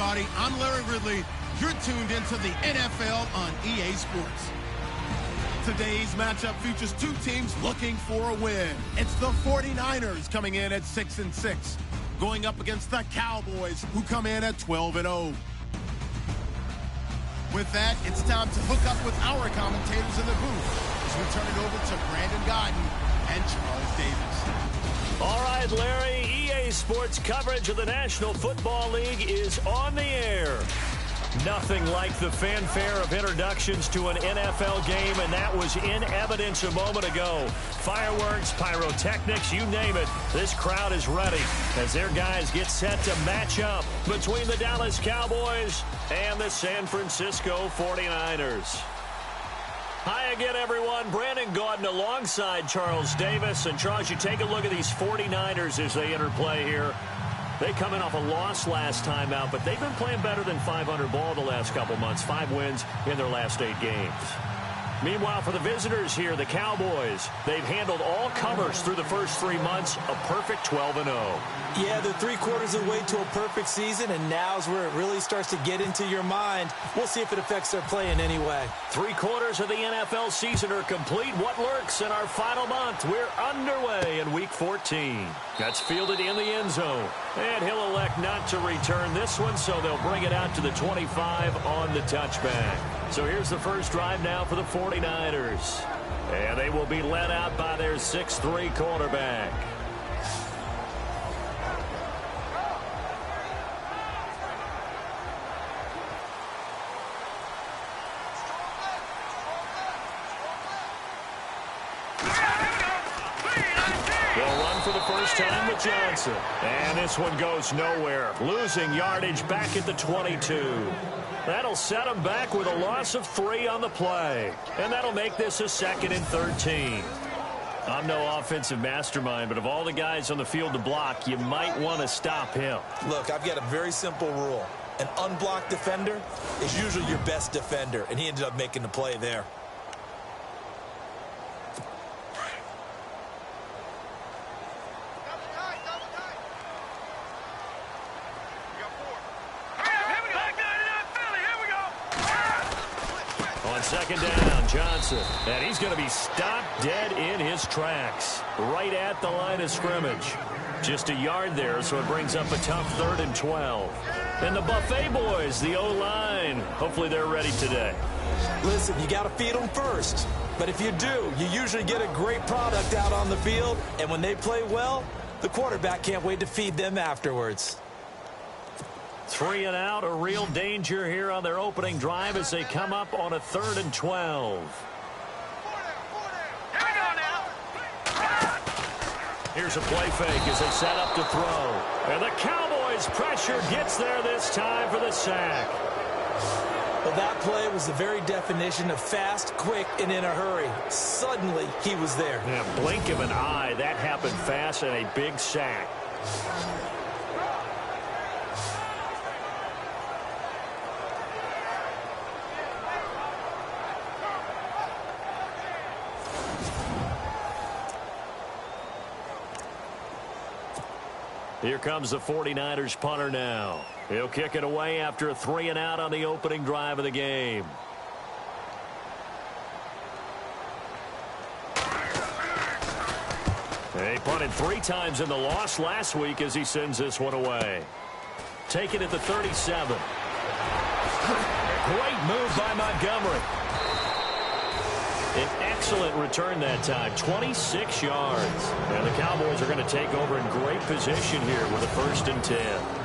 everybody. I'm Larry Ridley. You're tuned into the NFL on EA Sports. Today's matchup features two teams looking for a win. It's the 49ers coming in at 6-6, going up against the Cowboys, who come in at 12-0. With that, it's time to hook up with our commentators in the booth as we turn it over to Brandon Godden and Charles Davis. All right, Larry, EA Sports coverage of the National Football League is on the air. Nothing like the fanfare of introductions to an NFL game, and that was in evidence a moment ago. Fireworks, pyrotechnics, you name it. This crowd is ready as their guys get set to match up between the Dallas Cowboys and the San Francisco 49ers. Hi again, everyone. Brandon Gaudin alongside Charles Davis. And, Charles, you take a look at these 49ers as they interplay here. They come in off a loss last time out, but they've been playing better than 500 ball the last couple months. 5 wins in their last 8 games. Meanwhile, for the visitors here, the Cowboys, they've handled all comers through the first 3 months, a perfect 12-0. Yeah, they're 3/4 of the way to a perfect season, and now's where it really starts to get into your mind. We'll see if it affects their play in any way. 3/4 of the NFL season are complete. What lurks in our final month? We're underway in Week 14. That's fielded in the end zone. And he'll elect not to return this one, so they'll bring it out to the 25 on the touchback. So here's the first drive now for the 49ers. And they will be led out by their 6'3" quarterback. First time with Johnson. And this one goes nowhere. Losing yardage back at the 22. That'll set him back with a loss of 3 on the play. And that'll make this a 2nd and 13. I'm no offensive mastermind, but of all the guys on the field to block, you might want to stop him. Look, I've got a very simple rule. An unblocked defender is usually your best defender, and he ended up making the play there. Second down, Johnson. And he's going to be stopped dead in his tracks. Right at the line of scrimmage. Just a yard there, so it brings up a tough 3rd and 12. And the Buffet boys, the O-line. Hopefully they're ready today. Listen, you got to feed them first. But if you do, you usually get a great product out on the field. And when they play well, the quarterback can't wait to feed them afterwards. 3 and out, a real danger here on their opening drive as they come up on a 3rd and 12. Here's a play fake as they set up to throw. And the Cowboys' pressure gets there this time for the sack. Well, that play was the very definition of fast, quick, and in a hurry. Suddenly, he was there. Yeah, blink of an eye, that happened fast and a big sack. Here comes the 49ers punter now. He'll kick it away after a 3 and out on the opening drive of the game. He punted 3 times in the loss last week as he sends this one away. Take it at the 37. Great move by Montgomery. An excellent return that time, 26 yards. And the Cowboys are going to take over in great position here with a 1st and 10.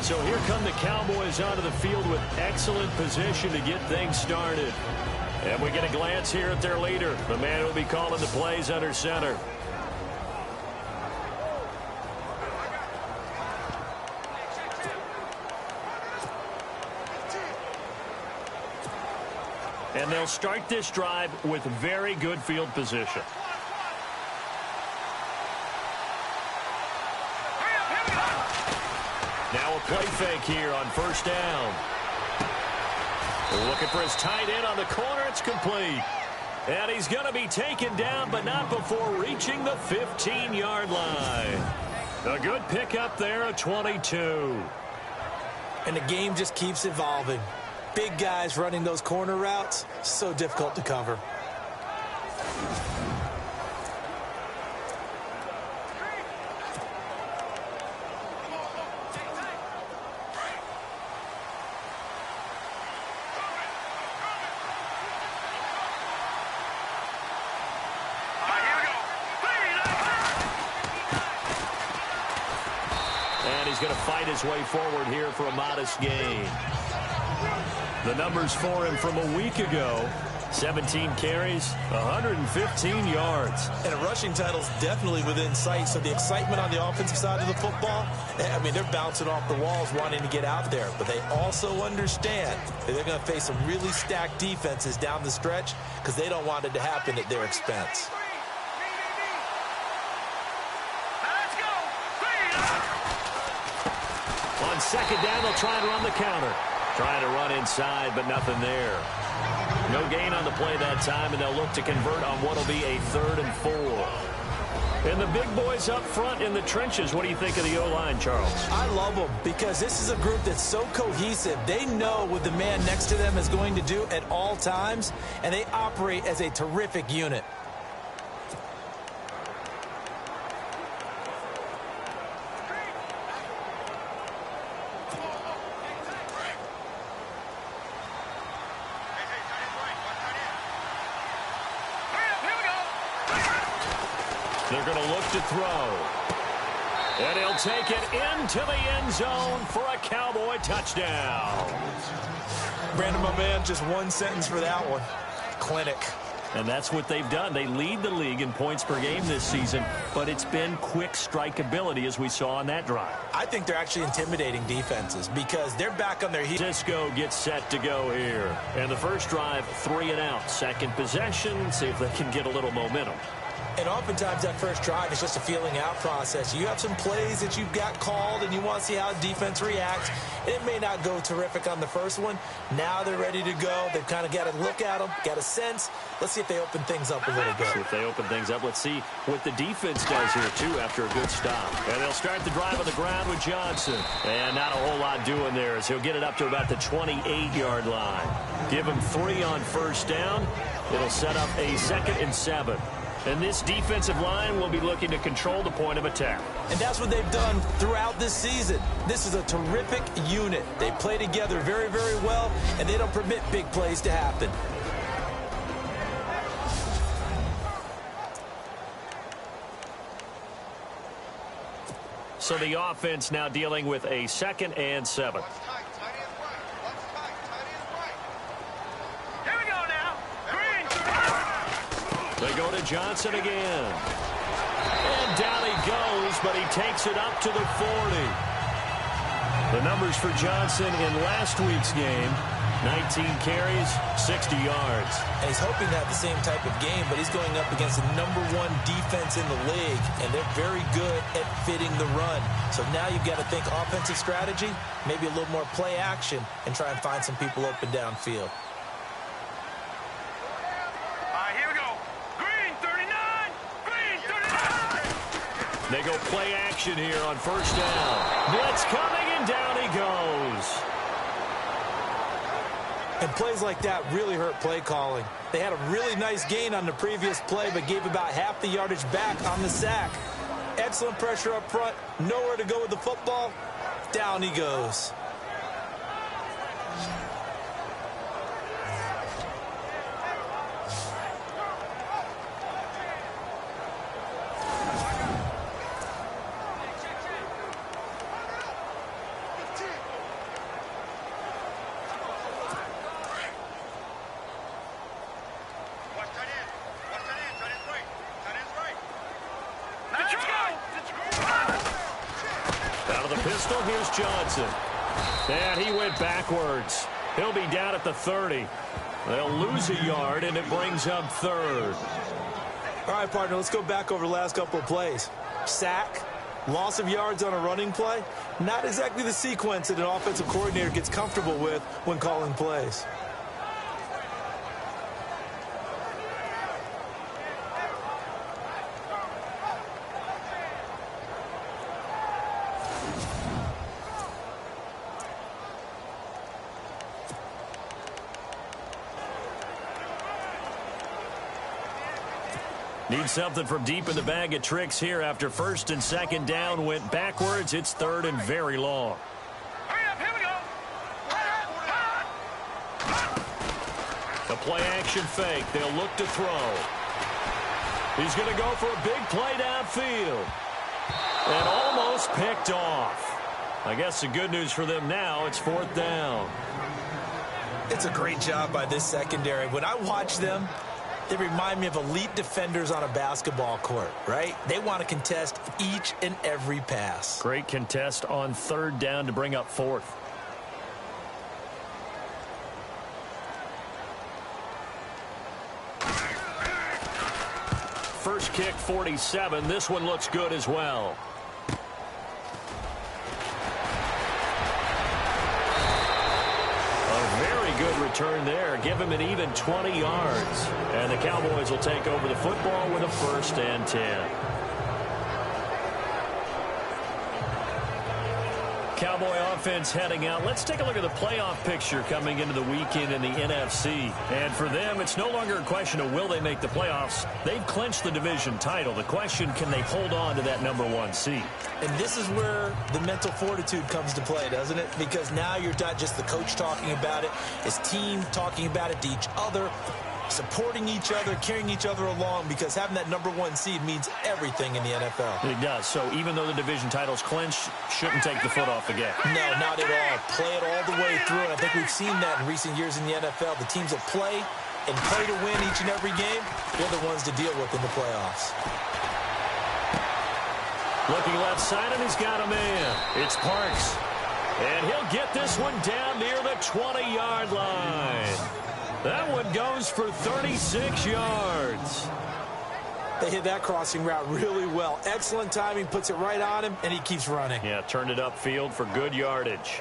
So here come the Cowboys onto the field with excellent position to get things started. And we get a glance here at their leader, the man who will be calling the plays under center. And they'll start this drive with very good field position. Now a play fake here on first down. Looking for his tight end on the corner. It's complete. And he's going to be taken down, but not before reaching the 15-yard line. A good pickup there at 22. And the game just keeps evolving. Big guys running those corner routes, so difficult to cover. He's going to fight his way forward here for a modest gain. The numbers for him from a week ago: 17 carries, 115 yards. And a rushing title's definitely within sight, so the excitement on the offensive side of the football, I mean, they're bouncing off the walls wanting to get out there, but they also understand that they're going to face some really stacked defenses down the stretch because they don't want it to happen at their expense. On second down, they'll try and run the counter. Trying to run inside, but nothing there. No gain on the play that time, and they'll look to convert on what will be a 3rd and 4. And the big boys up front in the trenches, what do you think of the O-line, Charles? I love them because this is a group that's so cohesive. They know what the man next to them is going to do at all times, and they operate as a terrific unit. They're going to look to throw. And he'll take it into the end zone for a Cowboy touchdown. Brandon, my man, just one sentence for that one. Clinic. And that's what they've done. They lead the league in points per game this season, but it's been quick strikeability as we saw on that drive. I think they're actually intimidating defenses because they're back on their heels. Cisco gets set to go here. And the first drive, 3 and out. Second possession, see if they can get a little momentum. And oftentimes that first drive is just a feeling out process. You have some plays that you've got called and you want to see how defense reacts. It may not go terrific on the first one. Now they're ready to go. They've kind of got to look at them, got a sense. Let's see if they open things up a little bit. See if they open things up. Let's see what the defense does here, too, after a good stop. And they'll start the drive on the ground with Johnson. And not a whole lot doing there as he'll get it up to about the 28-yard line. Give him 3 on first down. It'll set up a 2nd and 7. And this defensive line will be looking to control the point of attack. And that's what they've done throughout this season. This is a terrific unit. They play together very, very well, and they don't permit big plays to happen. So the offense now dealing with a 2nd and 7. They go to Johnson again. And down he goes, but he takes it up to the 40. The numbers for Johnson in last week's game: 19 carries, 60 yards. And he's hoping to have the same type of game, but he's going up against the #1 defense in the league, and they're very good at fitting the run. So now you've got to think offensive strategy, maybe a little more play action, and try and find some people open downfield. They go play action here on first down. Blitz coming, and down he goes. And plays like that really hurt play calling. They had a really nice gain on the previous play, but gave about half the yardage back on the sack. Excellent pressure up front. Nowhere to go with the football. Down he goes. Out of the pistol, here's Johnson. And he went backwards. He'll be down at the 30. They'll lose a yard, and it brings up 3rd. All right, partner, let's go back over the last couple of plays. Sack, loss of yards on a running play. Not exactly the sequence that an offensive coordinator gets comfortable with when calling plays. Need something from deep in the bag of tricks here after first and second down went backwards. It's third and very long. Here we go. The play action fake. They'll look to throw. He's going to go for a big play downfield. And almost picked off. I guess the good news for them now, it's fourth down. It's a great job by this secondary. When I watch them, they remind me of elite defenders on a basketball court, right? They want to contest each and every pass. Great contest on third down to bring up fourth. First kick, 47. This one looks good as well. Good return there. Give him an even 20 yards. And the Cowboys will take over the football with a 1st and 10. Cowboy offense heading out. Let's take a look at the playoff picture coming into the weekend in the NFC. And for them, it's no longer a question of will they make the playoffs. They've clinched the division title. The question, can they hold on to that #1 seed? And this is where the mental fortitude comes to play, doesn't it? Because now you're not just the coach talking about it. It's team talking about it to each other, supporting each other, carrying each other along, because having that #1 seed means everything in the NFL. It does. So even though the division title's clinched, shouldn't take the foot off the gas. No, not at all. Play it all the way through. And I think we've seen that in recent years in the NFL. The teams that play and play to win each and every game, they're the ones to deal with in the playoffs. Looking left side, and he's got a man. It's Parks. And he'll get this one down near the 20-yard line. That one goes for 36 yards. They hit that crossing route really well. Excellent timing, puts it right on him, and he keeps running. Yeah, turned it upfield for good yardage.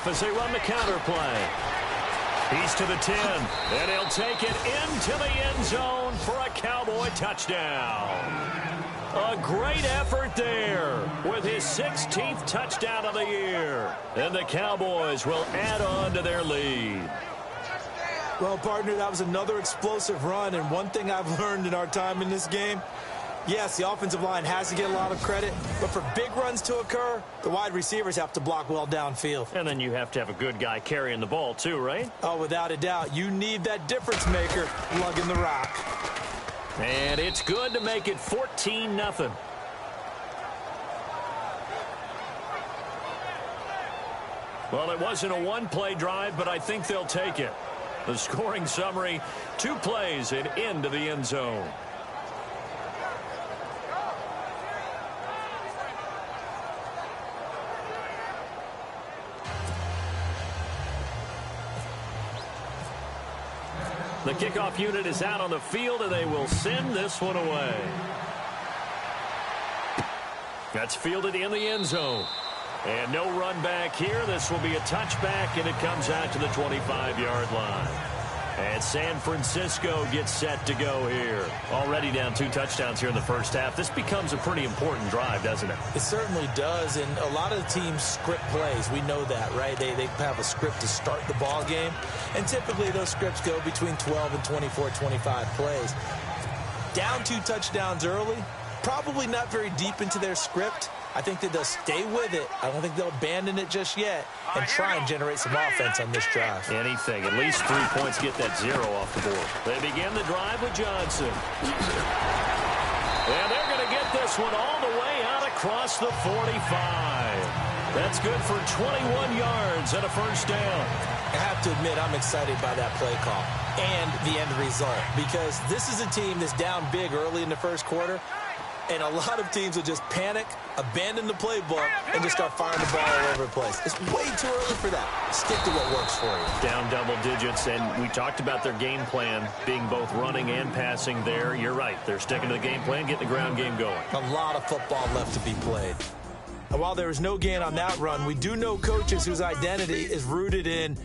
As they run the counter play. He's to the 10, and he'll take it into the end zone for a Cowboy touchdown. A great effort there with his 16th touchdown of the year. And the Cowboys will add on to their lead. Well, partner, that was another explosive run, and one thing I've learned in our time in this game, yes, the offensive line has to get a lot of credit, but for big runs to occur, the wide receivers have to block well downfield. And then you have to have a good guy carrying the ball too, right? Oh, without a doubt. You need that difference maker lugging the rock. And it's good to make it 14-0. Well, it wasn't a one-play drive, but I think they'll take it. The scoring summary, 2 plays and into the end zone. The kickoff unit is out on the field, and they will send this one away. That's fielded in the end zone. And no run back here. This will be a touchback, and it comes out to the 25-yard line. And San Francisco gets set to go here. Already down 2 touchdowns here in the first half. This becomes a pretty important drive, doesn't it? It certainly does, and a lot of the teams script plays. We know that, right? They have a script to start the ball game, and typically those scripts go between 12 and 24, 25 plays. Down 2 touchdowns early, probably not very deep into their script. I think that they'll stay with it. I don't think they'll abandon it just yet and try and generate some offense on this drive. Anything. At least 3 points, get that 0 off the board. They begin the drive with Johnson. And they're going to get this one all the way out across the 45. That's good for 21 yards and a first down. I have to admit, I'm excited by that play call and the end result, because this is a team that's down big early in the first quarter, and a lot of teams will just panic, abandon the playbook, and just start firing the ball all over the place. It's way too early for that. Stick to what works for you. Down double digits, and we talked about their game plan being both running and passing there. You're right. They're sticking to the game plan, getting the ground game going. A lot of football left to be played. And while there was no gain on that run, we do know coaches whose identity is rooted in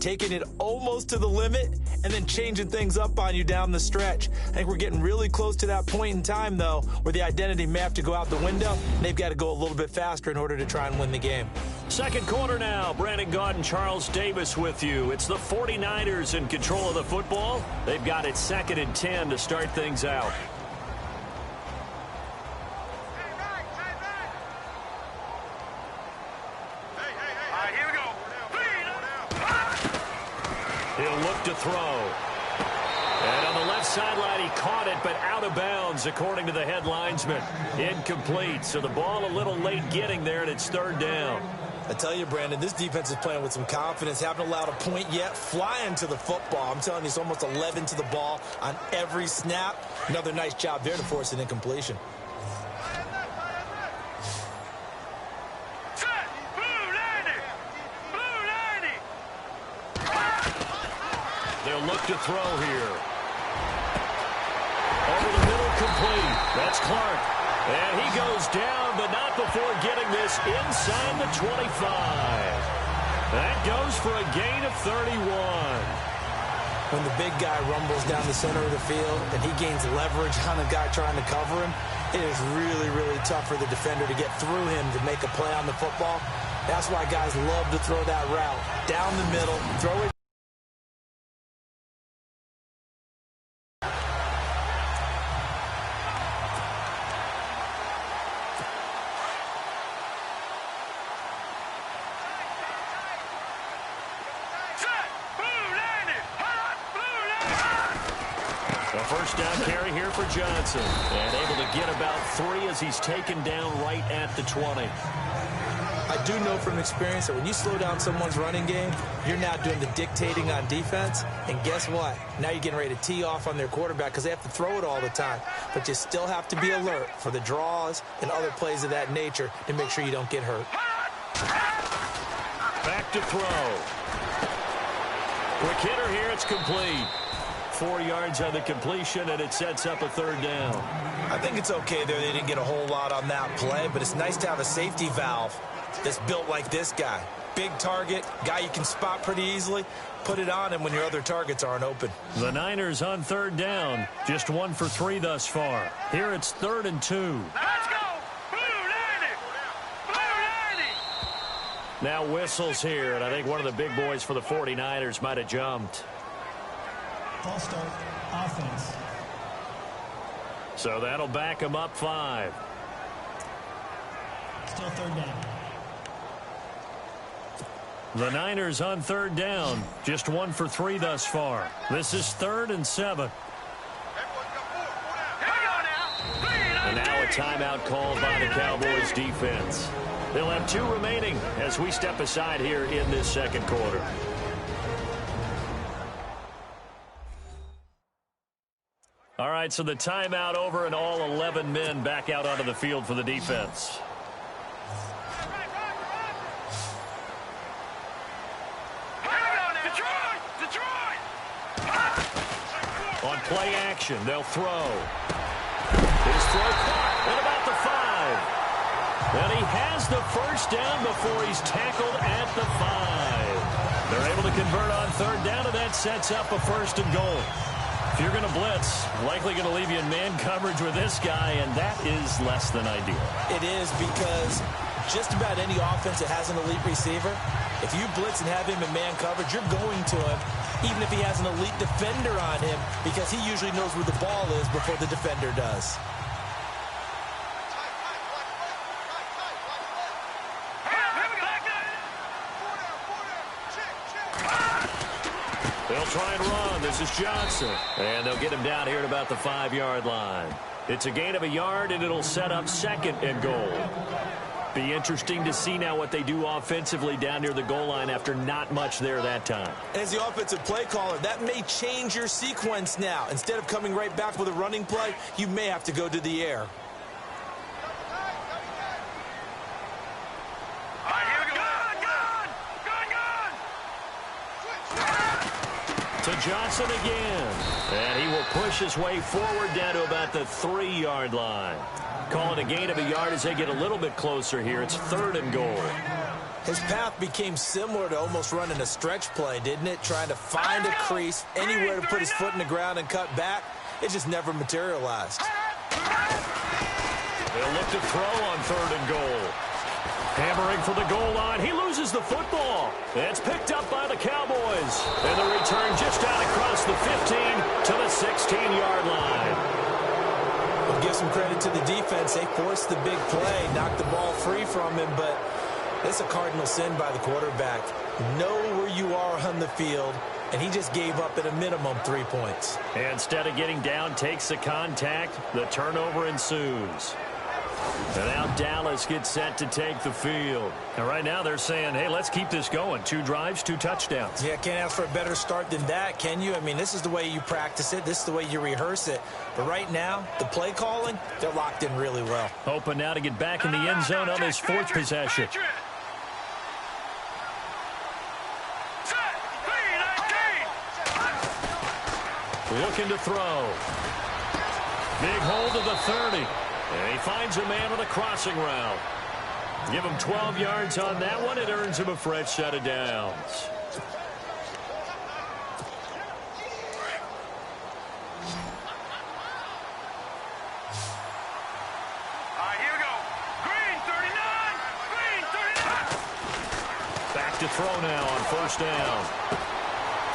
taking it almost to the limit and then changing things up on you down the stretch. I think we're getting really close to that point in time, though, where the identity may have to go out the window. They've got to go a little bit faster in order to try and win the game. Second quarter now. Brandon Gaud and Charles Davis with you. It's the 49ers in control of the football. They've got it 2nd and 10 to start things out. He'll look to throw. And on the left sideline, he caught it, but out of bounds, according to the head linesman. Incomplete. So the ball a little late getting there, and it's 3rd down. I tell you, Brandon, this defense is playing with some confidence. Haven't allowed a point yet. Flying to the football. I'm telling you, it's almost 11 to the ball on every snap. Another nice job there to force an incompletion. They'll look to throw here. Over the middle, complete. That's Clark. And he goes down, but not before getting this inside the 25. That goes for a gain of 31. When the big guy rumbles down the center of the field and he gains leverage on a guy trying to cover him, it is really, really tough for the defender to get through him to make a play on the football. That's why guys love to throw that route. Down the middle, throw it. First down carry here for Johnson. And able to get about 3 as he's taken down right at the 20. I do know from experience that when you slow down someone's running game, you're now doing the dictating on defense. And guess what? Now you're getting ready to tee off on their quarterback because they have to throw it all the time. But you still have to be alert for the draws and other plays of that nature to make sure you don't get hurt. Back to throw. Quick hitter here. It's complete. 4 yards on the completion, and it sets up a 3rd down. I think it's okay there. They didn't get a whole lot on that play, but it's nice to have a safety valve that's built like this guy. Big target, guy you can spot pretty easily. Put it on him when your other targets aren't open. The Niners on 3rd down. Just 1 for 3 thus far. Here it's 3rd and 2. Let's go! Blue 90! Blue 90! Now whistles here, and I think one of the big boys for the 49ers might have jumped. False start, offense. So that'll back him up 5. Still 3rd down. The Niners on 3rd down. Just 1 for 3 thus far. This is 3rd and 7. And now a timeout called by the Cowboys defense. They'll have 2 remaining as we step aside here in this 2nd quarter. All right, so the timeout over and all 11 men back out onto the field for the defense. On play action, they'll throw. His throw caught at about the 5. And he has the first down before he's tackled at the 5. They're able to convert on 3rd down, and that sets up a 1st and goal. If you're going to blitz, likely going to leave you in man coverage with this guy, and that is less than ideal. It is, because just about any offense that has an elite receiver, if you blitz and have him in man coverage, you're going to him, even if he has an elite defender on him, because he usually knows where the ball is before the defender does. They'll try and run. This is Johnson. And they'll get him down here at about the 5-yard line. It's a gain of a yard, and it'll set up 2nd and goal. Be interesting to see now what they do offensively down near the goal line after not much there that time. As the offensive play caller, that may change your sequence now. Instead of coming right back with a running play, you may have to go to the air. To Johnson again. And he will push his way forward down to about the 3-yard line. Calling a gain of a yard as they get a little bit closer here. It's 3rd and goal. His path became similar to almost running a stretch play, didn't it? Trying to find a crease, anywhere to put his foot in the ground and cut back. It just never materialized. They'll look to throw on 3rd and goal. Hammering for the goal line. He loses the football. It's picked up by the Cowboys. And the return just out across the 15 to the 16-yard line. I'll give some credit to the defense. They forced the big play, knocked the ball free from him, but it's a cardinal sin by the quarterback. Know where you are on the field, and he just gave up at a minimum 3 points. Instead of getting down, takes the contact. The turnover ensues. And now Dallas gets set to take the field. And right now they're saying, hey, let's keep this going. 2 drives, 2 touchdowns. Yeah, can't ask for a better start than that, can you? I mean, this is the way you practice it. This is the way you rehearse it. But right now, the play calling, they're locked in really well. Hoping now to get back in the end zone on this 4th possession. Looking to throw. Big hold of the 30. And he finds a man with a crossing route. Give him 12 yards on that one. It earns him a fresh set of downs. Here we go. Green 39. Green 39. Back to throw now on 1st down.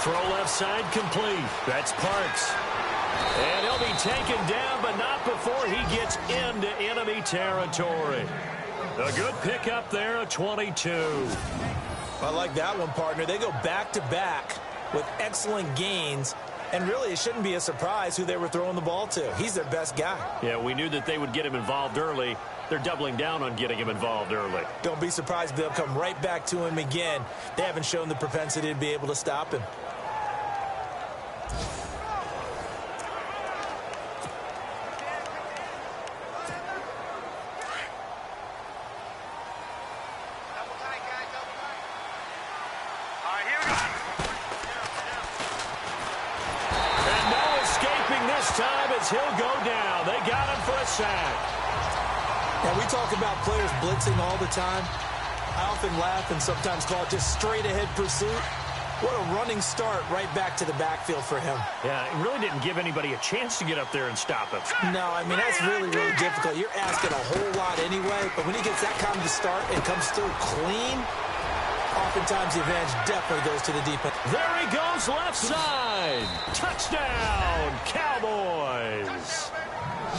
Throw left side complete. That's Parks. And he'll be taken down, but not before he gets into enemy territory. A good pickup there, a 22. I like that one, partner. They go back-to-back with excellent gains. And really, it shouldn't be a surprise who they were throwing the ball to. He's their best guy. Yeah, we knew that they would get him involved early. They're doubling down on getting him involved early. Don't be surprised if they'll come right back to him again. They haven't shown the propensity to be able to stop him. He'll go down. They got him for a sack. Now, we talk about players blitzing all the time. I often laugh and sometimes call it just straight-ahead pursuit. What a running start right back to the backfield for him. Yeah, it really didn't give anybody a chance to get up there and stop him. No, I mean, that's really, really difficult. You're asking a whole lot anyway, but when he gets that kind of start and comes through clean, oftentimes the advantage definitely goes to the defense. There he goes, left side. Touchdown, Cowboys.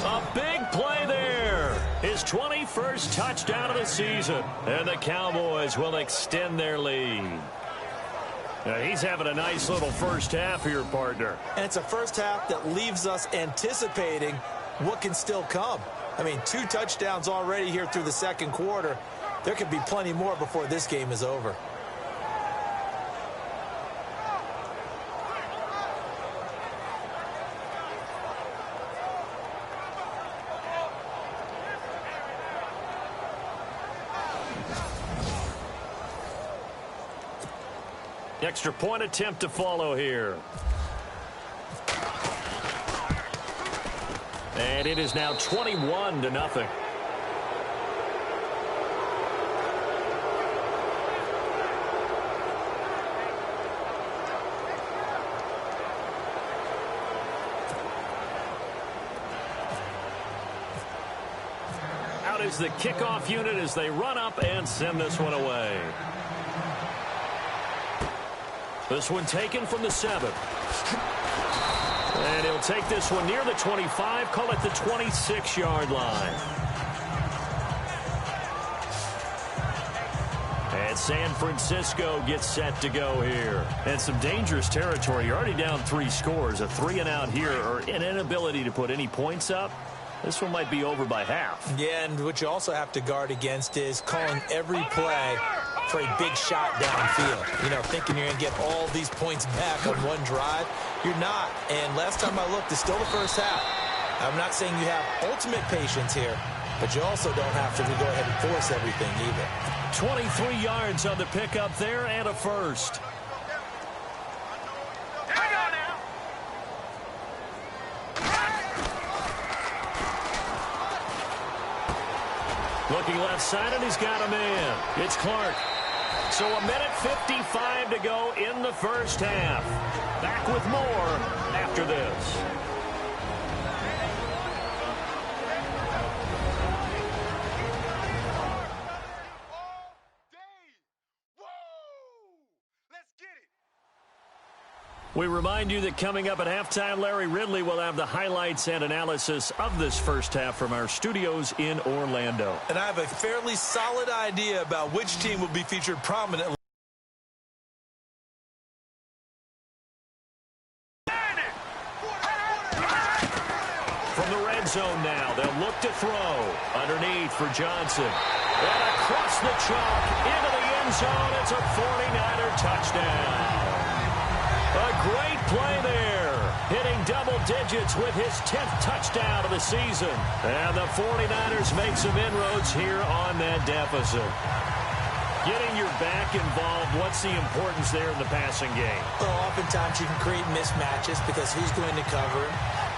A big play there. His 21st touchdown of the season. And the Cowboys will extend their lead. Now, he's having a nice little first half here, partner. And it's a first half that leaves us anticipating what can still come. I mean, 2 touchdowns already here through the second quarter. There could be plenty more before this game is over. Extra point attempt to follow here. And it is now 21-0. Out is the kickoff unit as they run up and send this one away. This one taken from the 7. And he'll take this one near the 25, call it the 26-yard line. And San Francisco gets set to go here. And some dangerous territory. You're already down 3 scores. A 3-and-out here or an inability to put any points up. This one might be over by half. Yeah, and what you also have to guard against is calling every play for a big shot downfield. You know, thinking you're going to get all these points back on one drive. You're not. And last time I looked, it's still the first half. I'm not saying you have ultimate patience here, but you also don't have to go ahead and force everything either. 23 yards on the pickup there and a first. Looking left side, and he's got a man. It's Clark. So a minute 55 to go in the first half. Back with more after this. We remind you that coming up at halftime, Larry Ridley will have the highlights and analysis of this first half from our studios in Orlando. And I have a fairly solid idea about which team will be featured prominently. From the red zone now, they'll look to throw. Underneath for Johnson. And across the chalk into the end zone. It's a 49er touchdown. A great play there, hitting double digits with his 10th touchdown of the season. And the 49ers make some inroads here on that deficit. Getting your back involved, what's the importance there in the passing game? Well, oftentimes you can create mismatches because who's going to cover him?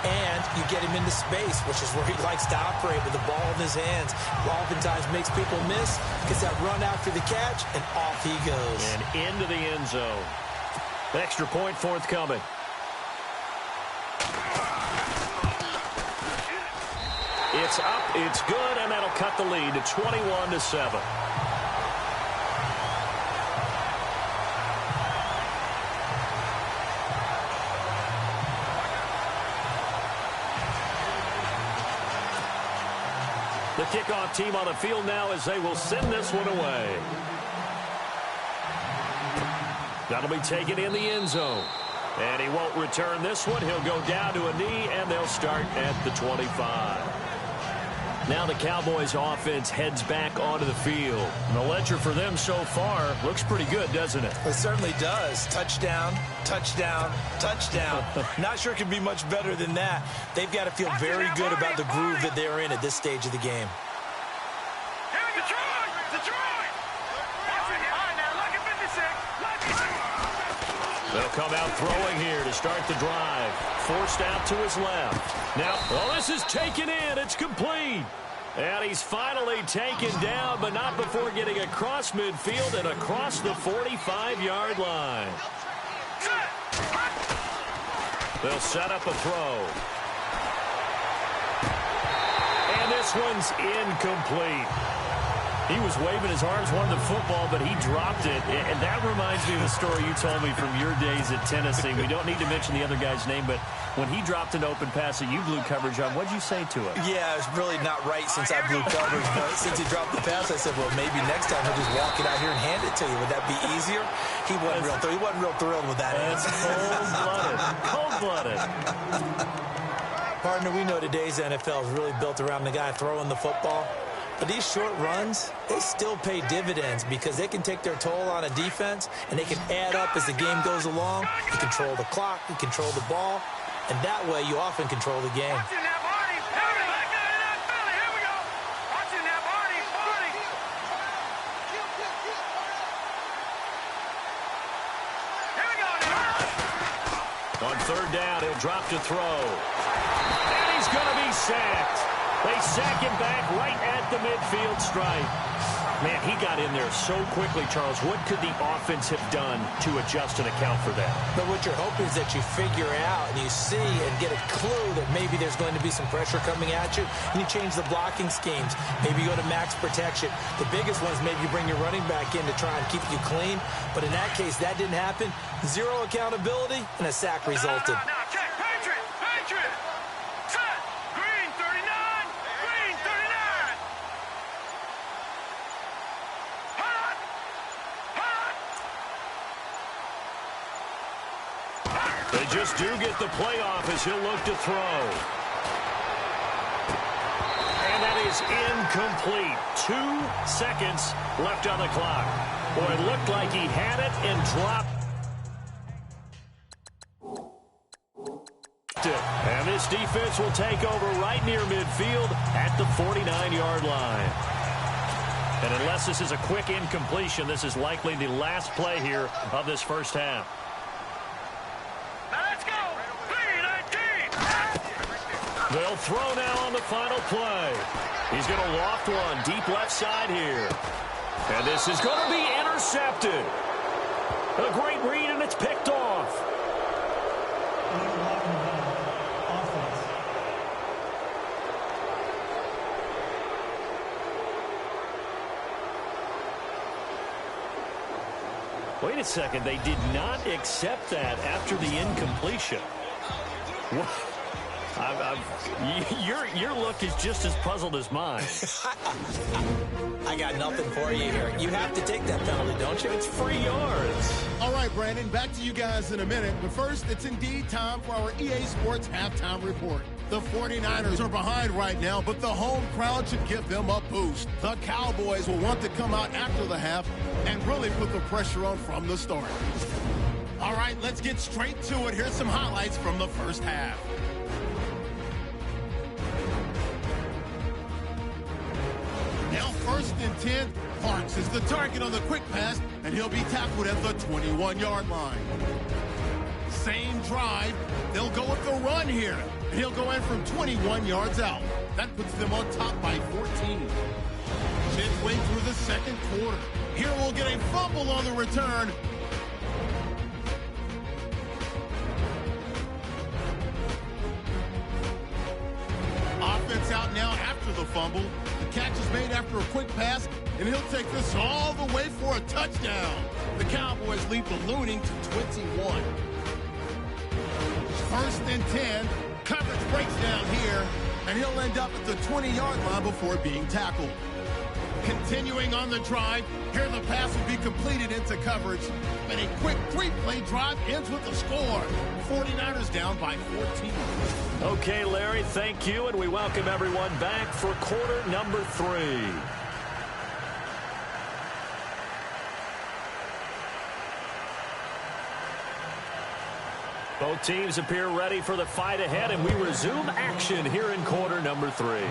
And you get him into space, which is where he likes to operate with the ball in his hands. Oftentimes makes people miss, gets that run after the catch, and off he goes. And into the end zone. Extra point forthcoming. It's up, it's good, and that'll cut the lead to 21-7. The kickoff team on the field now as they will send this one away. That'll be taken in the end zone. And he won't return this one. He'll go down to a knee, and they'll start at the 25. Now the Cowboys offense heads back onto the field. And the ledger for them so far looks pretty good, doesn't it? It certainly does. Touchdown, touchdown, touchdown. Not sure it can be much better than that. They've got to feel very good about the groove that they're in at this stage of the game. They'll come out throwing here to start the drive. Forced out to his left. Now, well, this is taken in. It's complete. And he's finally taken down, but not before getting across midfield and across the 45-yard line. They'll set up a throw. And this one's incomplete. He was waving his arms, wanted the football, but he dropped it. And that reminds me of the story you told me from your days at Tennessee. We don't need to mention the other guy's name, but when he dropped an open pass that you blew coverage on, what'd you say to him? Yeah, it's really not right since I blew coverage, but since he dropped the pass, I said, well, maybe next time he'll just walk it out here and hand it to you. Would that be easier? He wasn't real thrilled with that answer. Cold-blooded. Partner, we know today's NFL is really built around the guy throwing the football. But these short runs, they still pay dividends because they can take their toll on a defense, and they can add up as the game goes along. You control the clock, you control the ball, and that way you often control the game. On third down, he'll drop to throw. And he's going to be sacked. They sack him back right at the midfield stripe. Man, he got in there so quickly, Charles. What could the offense have done to adjust and account for that? But what you're hoping is that you figure out and you see and get a clue that maybe there's going to be some pressure coming at you, and you change the blocking schemes. Maybe you go to max protection. The biggest one is maybe you bring your running back in to try and keep you clean. But in that case, that didn't happen. Zero accountability, and a sack resulted. They just do get the playoff as he'll look to throw. is incomplete. 2 seconds left on the clock. Boy, it looked like he had it and dropped it. And this defense will take over right near midfield at the 49-yard line. And unless this is a quick incompletion, this is likely the last play here of this first half. Now let's go. 3-19. They'll throw now on the final play. He's going to loft one deep left side here. And this is going to be intercepted. A great read, and it's picked off. Offense. Wait a second. They did not accept that after the incompletion. What? Your look is just as puzzled as mine. I got nothing for you here. You have to take that penalty, don't you? It's free yards. All right, Brandon, back to you guys in a minute. But first, it's indeed time for our EA Sports halftime report. The 49ers are behind right now, but the home crowd should give them a boost. The Cowboys will want to come out after the half and really put the pressure on from the start. All right, let's get straight to it. Here's some highlights from the first half. Now 1st and 10, Parks is the target on the quick pass, and he'll be tackled at the 21-yard line. Same drive, they'll go with the run here, and he'll go in from 21 yards out. That puts them on top by 14. Midway through the second quarter, here we'll get a fumble on the return. Offense out now after the fumble. The catch is made after a quick pass, and he'll take this all the way for a touchdown. The Cowboys lead ballooning to 21. 1st and 10. Coverage breaks down here, and he'll end up at the 20-yard line before being tackled. Continuing on the drive, here the pass will be completed into coverage, and a quick 3-play drive ends with a score. 49ers down by 14. Okay, Larry, thank you, and we welcome everyone back for quarter number 3. Both teams appear ready for the fight ahead, and we resume action here in quarter number 3.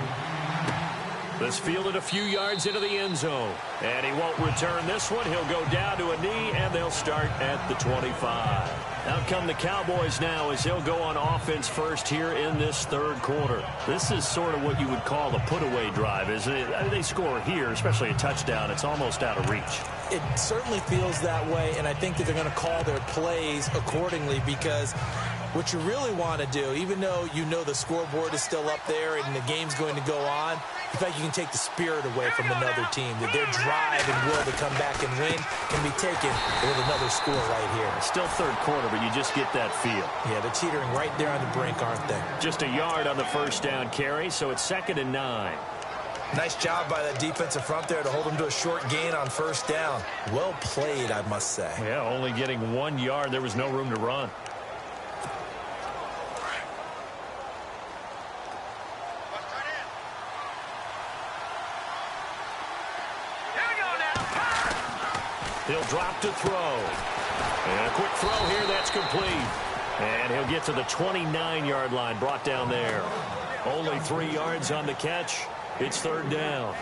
This fielded a few yards into the end zone, and he won't return this one. He'll go down to a knee, and they'll start at the 25. Out come the Cowboys now as they'll go on offense first here in this third quarter. This is sort of what you would call a put-away drive, isn't it? I mean, they score here, especially a touchdown. It's almost out of reach. It certainly feels that way, and I think that they're going to call their plays accordingly, because what you really want to do, even though you know the scoreboard is still up there and the game's going to go on, in fact, you can take the spirit away from another team, that their drive and will to come back and win can be taken with another score right here. It's still third quarter, but you just get that feel. Yeah, they're teetering right there on the brink, aren't they? Just a yard on the first down carry, so it's 2nd and 9. Nice job by that defensive front there to hold them to a short gain on first down. Well played, I must say. Yeah, only getting 1 yard. There was no room to run. He'll drop to throw. And a quick throw here, that's complete. And he'll get to the 29-yard line, brought down there. Only 3 yards on the catch. It's 3rd down.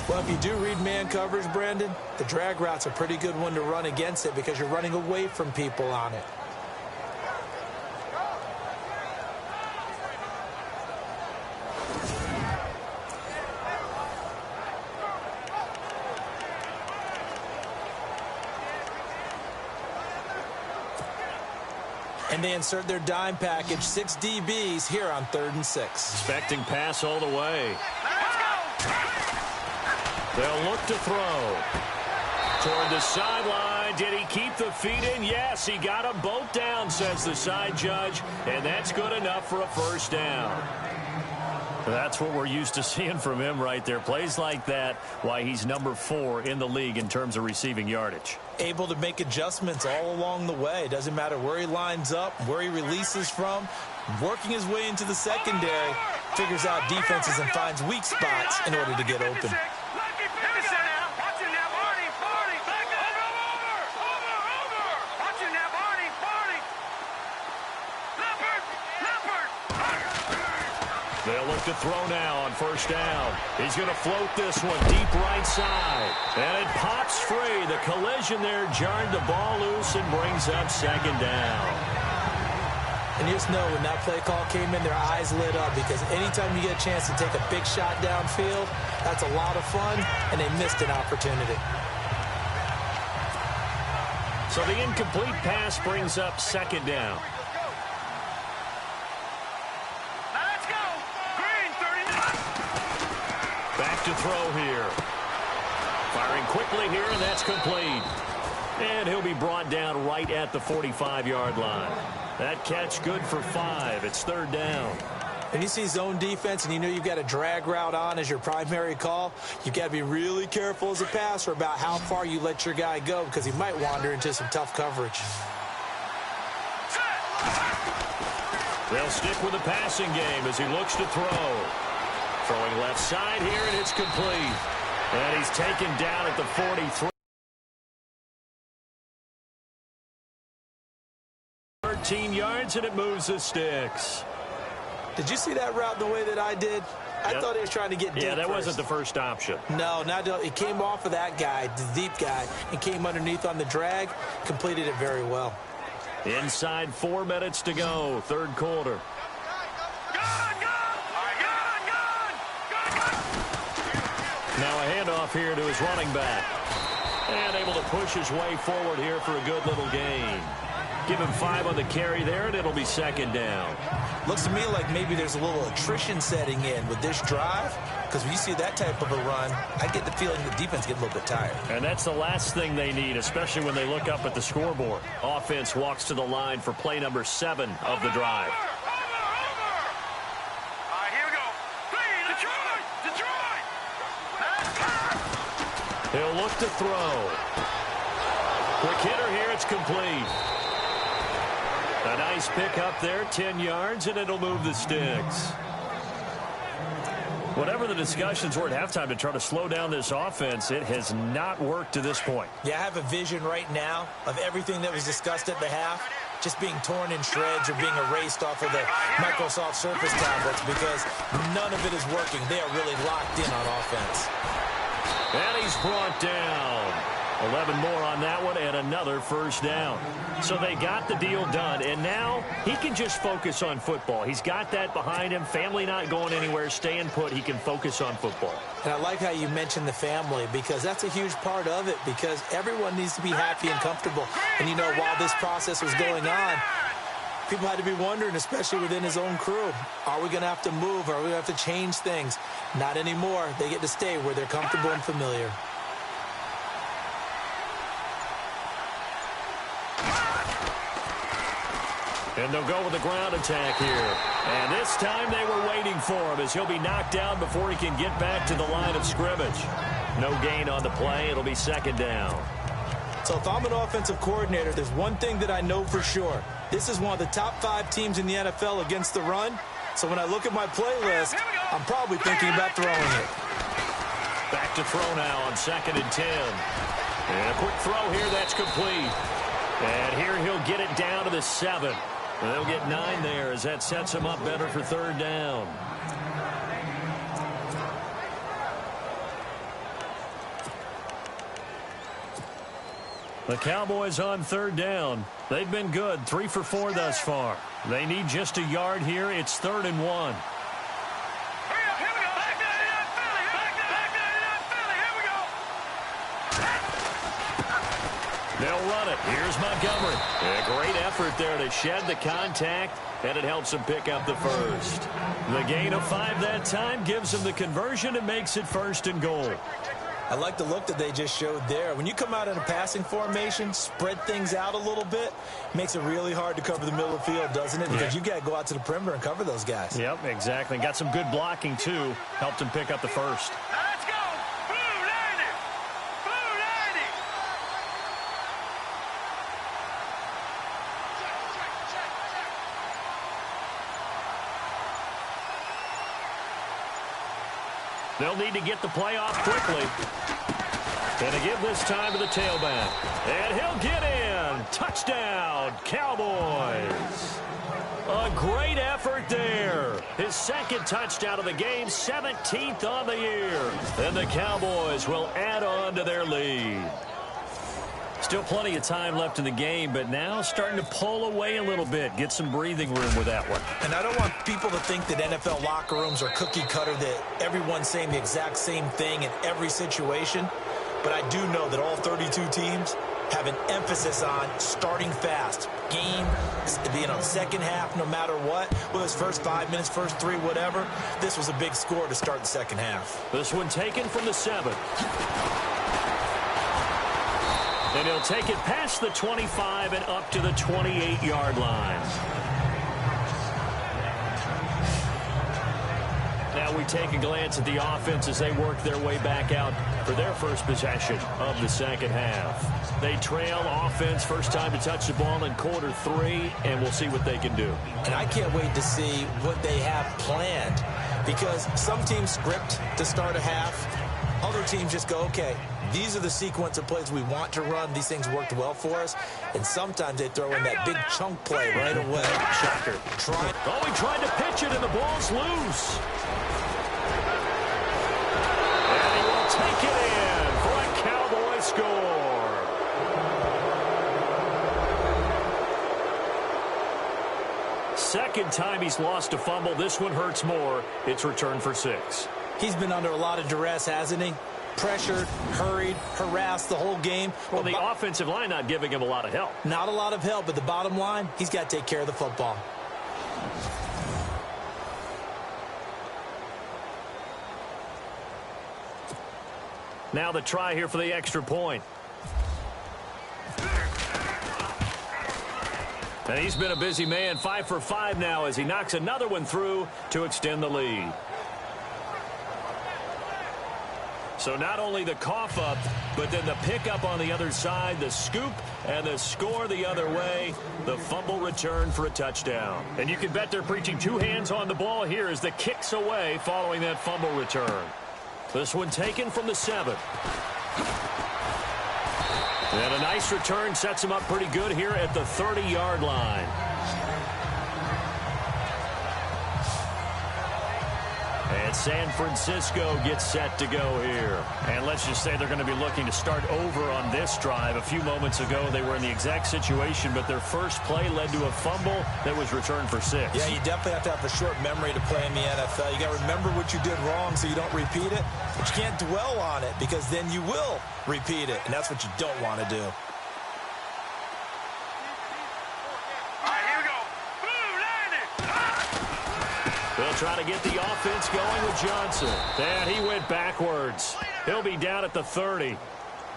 Well, if you do read man coverage, Brandon, the drag route's a pretty good one to run against it because you're running away from people on it. And they insert their dime package, 6 DBs here on 3rd and 6. Expecting pass all the way. They'll look to throw. Toward the sideline. Did he keep the feet in? Yes, he got them both down, says the side judge. And that's good enough for a first down. That's what we're used to seeing from him right there. Plays like that, why he's number 4 in the league in terms of receiving yardage. Able to make adjustments all along the way. Doesn't matter where he lines up, where he releases from. Working his way into the secondary, figures out defenses and finds weak spots in order to get open. They'll look to throw now on first down. He's going to float this one deep right side. And it pops free. The collision there jarred the ball loose and brings up second down. And you just know when that play call came in, their eyes lit up, because anytime you get a chance to take a big shot downfield, that's a lot of fun, and they missed an opportunity. So the incomplete pass brings up second down. Back to throw here. Firing quickly here, and that's complete. And he'll be brought down right at the 45-yard line. That catch good for 5. It's third down. When you see zone defense and you know you've got a drag route on as your primary call, you've got to be really careful as a passer about how far you let your guy go, because he might wander into some tough coverage. They'll stick with the passing game as he looks to throw. Throwing left side here, and it's complete. And he's taken down at the 43. 13 yards, and it moves the sticks. Did you see that route the way that I did? I thought he was trying to get deep. Yeah, that first. wasn't the first option. No, he came off of that guy, the deep guy, and came underneath on the drag, completed it very well. Inside 4 minutes to go, third quarter. Now a handoff here to his running back. And able to push his way forward here for a good little gain. Give him 5 on the carry there, and it'll be second down. Looks to me like maybe there's a little attrition setting in with this drive, because when you see that type of a run, I get the feeling the defense gets a little bit tired. And that's the last thing they need, especially when they look up at the scoreboard. Offense walks to the line for play number 7 of the drive. He'll look to throw. Quick hitter here, it's complete. A nice pick up there, 10 yards, and it'll move the sticks. Whatever the discussions were at halftime to try to slow down this offense, it has not worked to this point. Yeah, I have a vision right now of everything that was discussed at the half just being torn in shreds or being erased off of the Microsoft Surface tablets, because none of it is working. They are really locked in on offense. And he's brought down. 11 more on that one, and another first down. So they got the deal done, and now he can just focus on football. He's got that behind him. Family not going anywhere, staying put. He can focus on football. And I like how you mentioned the family, because that's a huge part of it, because everyone needs to be happy and comfortable. And, you know, while this process was going on, people had to be wondering, especially within his own crew, are we going to have to move? Are we going to have to change things? Not anymore. They get to stay where they're comfortable and familiar. And they'll go with the ground attack here. And this time they were waiting for him, as he'll be knocked down before he can get back to the line of scrimmage. No gain on the play. It'll be second down. So if I'm an offensive coordinator, there's one thing that I know for sure. This is one of the top 5 teams in the NFL against the run. So when I look at my playlist, I'm probably thinking about throwing it. Back to throw now on 2nd and 10. And a quick throw here, that's complete. And here he'll get it down to the 7. They'll get 9 there, as that sets him up better for third down. The Cowboys on third down. They've been good, 3 for 4 thus far. They need just a yard here. It's 3rd and 1. They'll run it. Here's Montgomery. A great effort there to shed the contact, and it helps him pick up the first. The gain of 5 that time gives him the conversion and makes it 1st and goal. I like the look that they just showed there. When you come out in a passing formation, spread things out a little bit, makes it really hard to cover the middle of the field, doesn't it? Because you got to go out to the perimeter and cover those guys. Yep, exactly. Got some good blocking, too. Helped him pick up the first. Let's go! Blue 90! Blue 90! They'll need to get the play off quickly. And to give this time to the tailback. And he'll get in. Touchdown, Cowboys. A great effort there. His second touchdown of the game, 17th on the year. And the Cowboys will add on to their lead. Still plenty of time left in the game, but now starting to pull away a little bit. Get some breathing room with that one. And I don't want people to think that NFL locker rooms are cookie cutter, that everyone's saying the exact same thing in every situation. But I do know that all 32 teams have an emphasis on starting fast. Game being on second half no matter what. Whether it's first 5 minutes, first 3, whatever. This was a big score to start the second half. This one taken from the 7. And he'll take it past the 25 and up to the 28-yard line. Now we take a glance at the offense as they work their way back out for their first possession of the second half. They trail offense, first time to touch the ball in quarter 3, and we'll see what they can do. And I can't wait to see what they have planned, because some teams script to start a half. Other teams just go, okay, these are the sequence of plays we want to run. These things worked well for us. And sometimes they throw in that big chunk play right away. Shocker. Oh, he tried to pitch it, and the ball's loose. And he will take it in for a Cowboy score. Second time he's lost a fumble. This one hurts more. It's returned for 6. He's been under a lot of duress, hasn't he? Pressured, hurried, harassed the whole game. Well, the offensive line not giving him a lot of help. Not a lot of help, but the bottom line, he's got to take care of the football. Now the try here for the extra point. And he's been a busy man, 5 for 5 now as he knocks another one through to extend the lead. So not only the cough up, but then the pickup on the other side, the scoop, and the score the other way, the fumble return for a touchdown. And you can bet they're preaching 2 hands on the ball here as the kicks away following that fumble return. This one taken from the 7. And a nice return sets him up pretty good here at the 30-yard line. And San Francisco gets set to go here. And let's just say they're going to be looking to start over on this drive. A few moments ago, they were in the exact situation, but their first play led to a fumble that was returned for 6. Yeah, you definitely have to have a short memory to play in the NFL. You got to remember what you did wrong so you don't repeat it. But you can't dwell on it because then you will repeat it, and that's what you don't want to do. They'll try to get the offense going with Johnson. And he went backwards. He'll be down at the 30.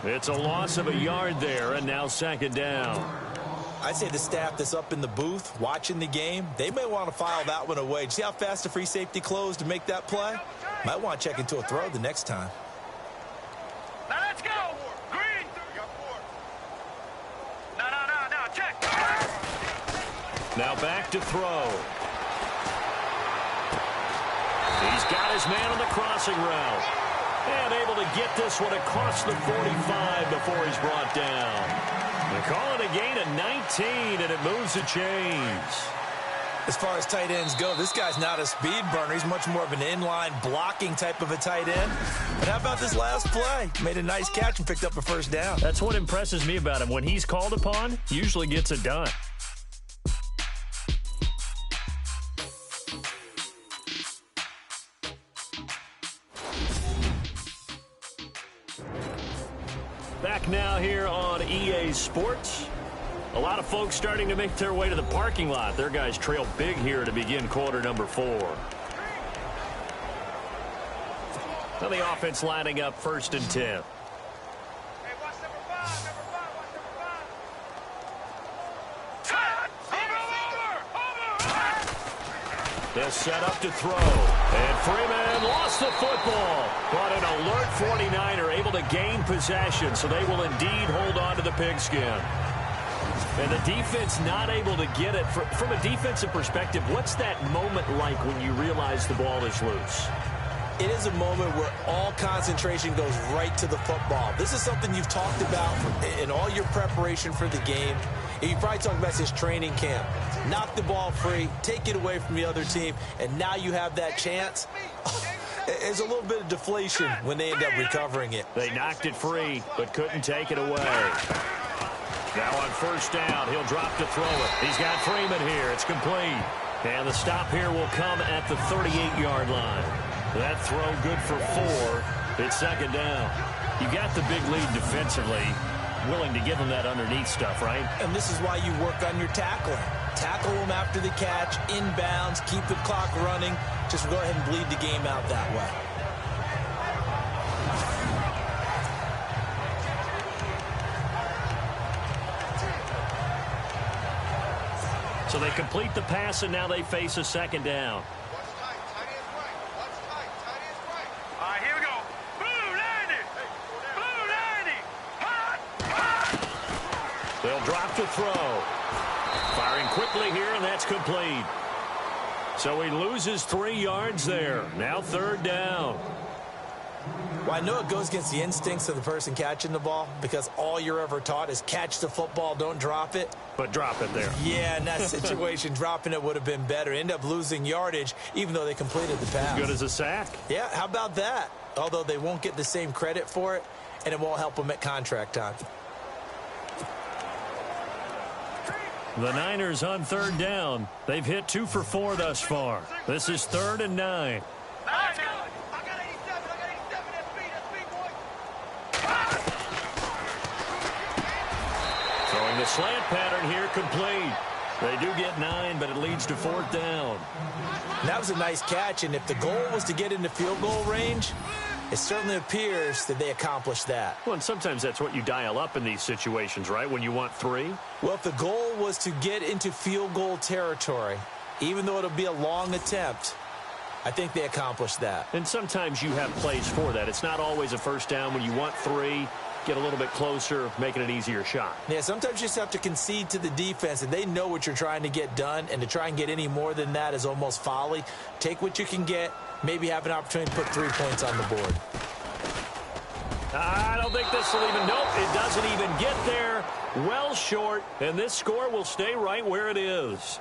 It's a loss of a yard there, and now second down. I'd say the staff that's up in the booth watching the game, they may want to file that one away. See how fast the free safety closed to make that play? Might want to check into a throw the next time. Now let's go. Green. No, check. Now back to throw. He's got his man on the crossing route. And able to get this one across the 45 before he's brought down. They call it a gain of 19, and it moves the chains. As far as tight ends go, this guy's not a speed burner. He's much more of an inline blocking type of a tight end. But how about this last play? Made a nice catch and picked up a first down. That's what impresses me about him. When he's called upon, usually gets it done. Back now here on EA Sports. A lot of folks starting to make their way to the parking lot. Their guys trail big here to begin quarter number 4. So the offense lining up 1st and 10. Hey, watch number 5. Watch number 5. Over. They'll set up to throw. And Freeman lost the football. But an alert 49er able to gain possession, so they will indeed hold on to the pigskin. And the defense not able to get it. From a defensive perspective, what's that moment like when you realize the ball is loose? It is a moment where all concentration goes right to the football. This is something you've talked about in all your preparation for the game. And you probably talked about this training camp. Knock the ball free, take it away from the other team, and now you have that chance. There's a little bit of deflation when they end up recovering it. They knocked it free, but couldn't take it away. Now on 1st down, he'll drop to throw it. He's got Freeman here. It's complete. And the stop here will come at the 38-yard line. That throw good for 4. It's 2nd down. You got the big lead defensively. Willing to give them that underneath stuff, right? And this is why you work on your tackling. Tackle them after the catch, inbounds, keep the clock running. Just go ahead and bleed the game out that way. So they complete the pass, and now they face a 2nd down. All right, here we go. Blue 90. Blue 90. Hot. They'll drop to throw. Firing quickly here, and that's complete. So he loses 3 yards there. Now 3rd down. Well, I know it goes against the instincts of the person catching the ball because all you're ever taught is catch the football, don't drop it. But drop it there. Yeah, in that situation, dropping it would have been better. End up losing yardage, even though they completed the pass. As good as a sack. Yeah, how about that? Although they won't get the same credit for it, and it won't help them at contract time. The Niners on 3rd down. They've hit 2 for 4 thus far. This is 3rd and 9. I got 87. That's speed, boy. Throwing the slant pattern here complete. They do get 9, but it leads to 4th down. That was a nice catch, and if the goal was to get into field goal range, it certainly appears that they accomplished that. Well, and sometimes that's what you dial up in these situations, right, when you want 3? Well, if the goal was to get into field goal territory, even though it'll be a long attempt, I think they accomplished that. And sometimes you have plays for that. It's not always a 1st down. When you want 3, get a little bit closer, making an easier shot. Yeah, sometimes you just have to concede to the defense, and they know what you're trying to get done, and to try and get any more than that is almost folly. Take what you can get, maybe have an opportunity to put 3 points on the board. I don't think this will even, nope, it doesn't even get there. Well short, and this score will stay right where it is.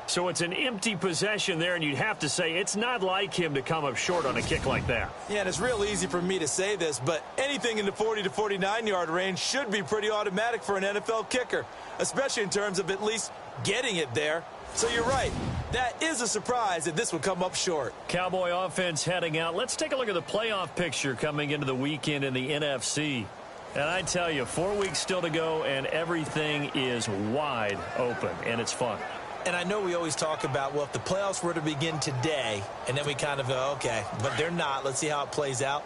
So it's an empty possession there, and you'd have to say it's not like him to come up short on a kick like that. Yeah, and it's real easy for me to say this, but anything in the 40 to 49-yard range should be pretty automatic for an NFL kicker, especially in terms of at least getting it there. So you're right. That is a surprise that this would come up short. Cowboy offense heading out. Let's take a look at the playoff picture coming into the weekend in the NFC. And I tell you, 4 weeks still to go, and everything is wide open, and it's fun. And I know we always talk about, well, if the playoffs were to begin today, and then we kind of go, okay, but they're not. Let's see how it plays out.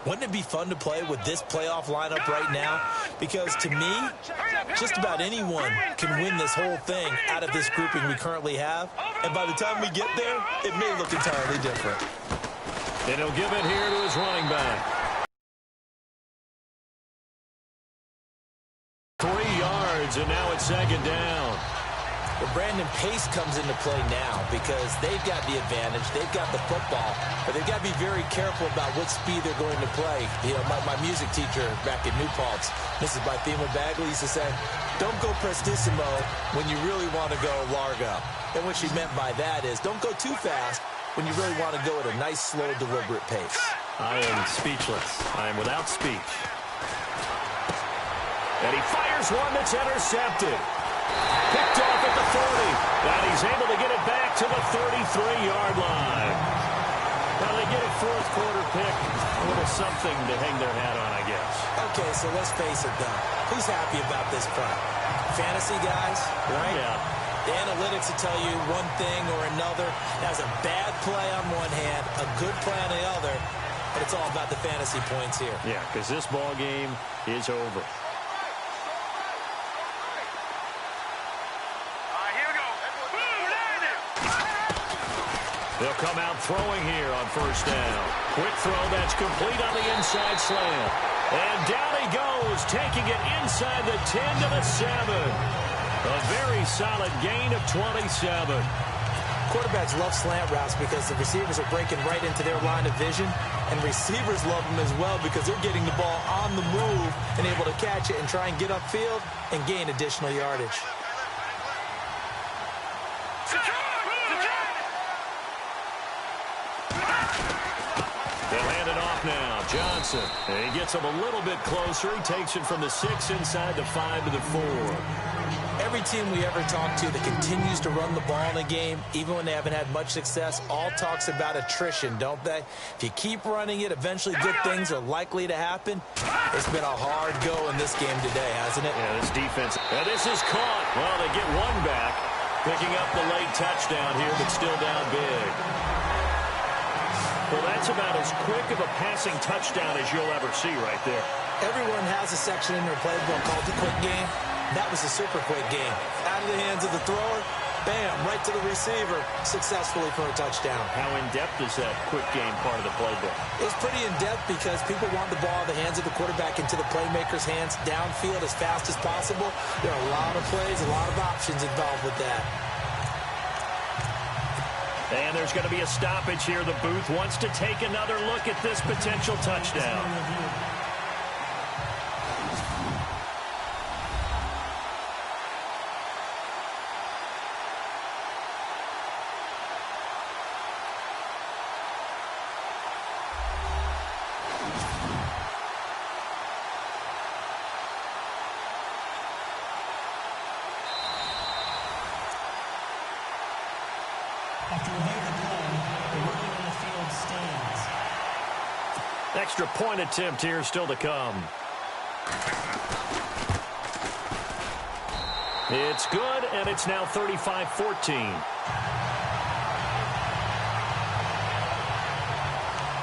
Wouldn't it be fun to play with this playoff lineup right now? Because to me, just about anyone can win this whole thing out of this grouping we currently have. And by the time we get there, it may look entirely different. And he'll give it here to his running back. 3 yards, and now it's 2nd down. Well, Brandon, pace comes into play now because they've got the advantage. They've got the football, but they've got to be very careful about what speed they're going to play. You know, my music teacher back in New Paltz, Mrs. Bythema Bagley, used to say, don't go prestissimo when you really want to go largo. And what she meant by that is don't go too fast when you really want to go at a nice, slow, deliberate pace. I am speechless. I am without speech. And he fires one that's intercepted. Picked off at the 40. And he's able to get it back to the 33-yard line. Now they get a 4th quarter pick. A little something to hang their hat on, I guess. Okay, so let's face it, though. Who's happy about this play? Fantasy guys, right? Yeah. The analytics will tell you one thing or another. That's a bad play on one hand, a good play on the other. but it's all about the fantasy points here. Yeah, because this ball game is over. They'll come out throwing here on first down. Quick throw that's complete on the inside slant. And down he goes, taking it inside the 10 to the 7. A very solid gain of 27. Quarterbacks love slant routes because the receivers are breaking right into their line of vision, and receivers love them as well because they're getting the ball on the move and able to catch it and try and get upfield and gain additional yardage. They'll hand it off now. Johnson. And he gets him a little bit closer. He takes it from the 6 inside the 5 to the 4. Every team we ever talk to that continues to run the ball in a game, even when they haven't had much success, all talks about attrition, don't they? If you keep running it, eventually good things are likely to happen. It's been a hard go in this game today, hasn't it? Yeah, this defense. And this is caught. Well, they get one back, picking up the late touchdown here, but still down big. Well, that's about as quick of a passing touchdown as you'll ever see right there. Everyone has a section in their playbook called the quick game. That was a super quick game. Out of the hands of the thrower, bam, right to the receiver, successfully for a touchdown. How in-depth is that quick game part of the playbook? It's pretty in-depth because people want the ball in the hands of the quarterback into the playmaker's hands downfield as fast as possible. There are a lot of plays, a lot of options involved with that. And there's going to be a stoppage here. The booth wants to take another look at this potential touchdown. After review of the play, the ruling on the field stands. Extra point attempt here still to come. It's good, and it's now 35-14.